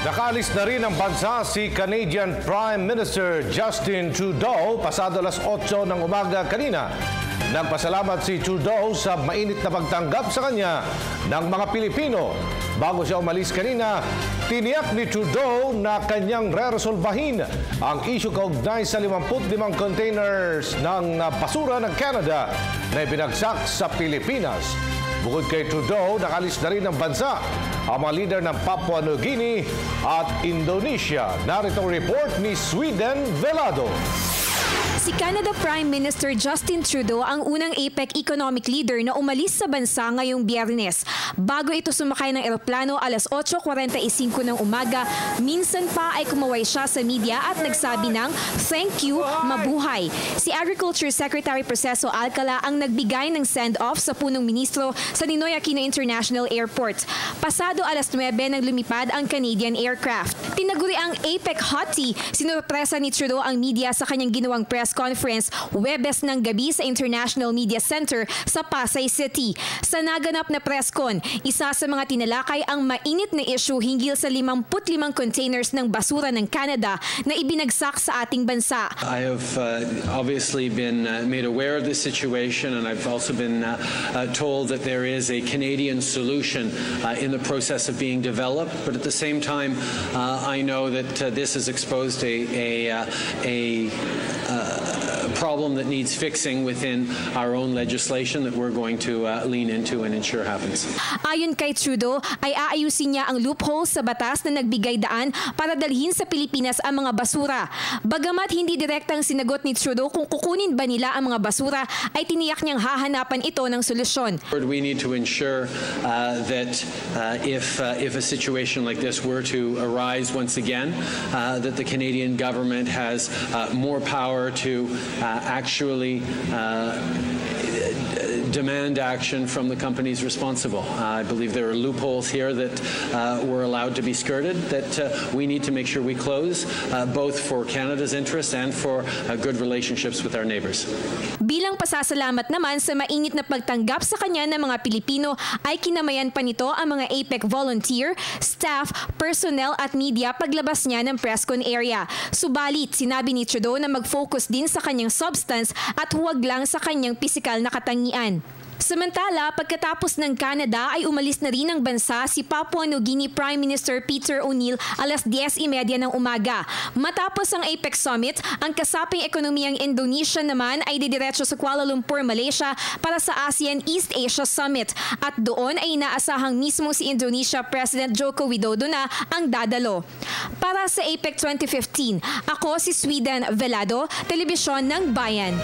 Nakaalis na rin ng bansa si Canadian Prime Minister Justin Trudeau pasado alas 8 ng umaga kanina. Nagpasalamat si Trudeau sa mainit na pagtanggap sa kanya ng mga Pilipino. Bago siya umalis kanina, tiniyak ni Trudeau na kanyang reresolbahin ang isyu kaugnay sa 55 containers ng basura ng Canada na ibinagsak sa Pilipinas. Bukod kay Trudeau, nakalis na rin ng bansa ang mga leader ng Papua New Guinea at Indonesia. Narito ang report ni Sweden Velado. Si Canada Prime Minister Justin Trudeau ang unang APEC economic leader na umalis sa bansa ngayong Biyernes. Bago ito sumakay ng eroplano alas 8:45 ng umaga, minsan pa ay kumaway siya sa media at nagsabi ng "Thank you, mabuhay." Si Agriculture Secretary Proceso Alcala ang nagbigay ng send-off sa punong ministro sa Ninoy Aquino International Airport. Pasado alas 9 nang lumipad ang Canadian aircraft. Tinaguri ang APEC hottie, sinurpresa ni Trudeau ang media sa kanyang ginawang press conference Huwebes ng gabi sa International Media Center sa Pasay City. Sa naganap na press con, isa sa mga tinalakay ang mainit na issue hinggil sa 55 containers ng basura ng Canada na ibinagsak sa ating bansa. I have obviously been made aware of this situation, and I've also been told that there is a Canadian solution in the process of being developed. But at the same time, I know that this has exposed a problem that needs fixing within our own legislation that we're going to lean into and ensure happens. Ayon kay Trudeau, ay aayusin niya ang loophole sa batas na nagbigay daan para dalhin sa Pilipinas ang mga basura. Bagamat hindi direktang sinagot ni Trudeau kung kukunin ba nila ang mga basura, ay tiniyak niyang hahanapan ito ng solusyon. We need to ensure that if a situation like this were to arise once again, that the Canadian government has more power to actually demand action from the companies responsible. I believe there are loopholes here that were allowed to be skirted that we need to make sure we close, both for Canada's interests and for good relationships with our neighbors. Bilang pasasalamat naman sa mainit na pagtanggap sa kanya ng mga Pilipino, ay kinamayan pa nito ang mga APEC volunteer, staff, personnel at media paglabas niya ng press con area. Subalit, sinabi ni Trudeau na mag-focus din sa kanyang substance at huwag lang sa kanyang pisikal na katangian. Samantala, pagkatapos ng Canada ay umalis na rin ng bansa si Papua New Guinea Prime Minister Peter O'Neill alas 10:30 ng umaga. Matapos ang APEC Summit, ang kasaping ekonomiyang Indonesia naman ay didiretso sa Kuala Lumpur, Malaysia para sa ASEAN East Asia Summit. At doon ay inaasahang mismo si Indonesia President Joko Widodo na ang dadalo. Para sa APEC 2015, ako si Sweden Velado, Telebisyon ng Bayan.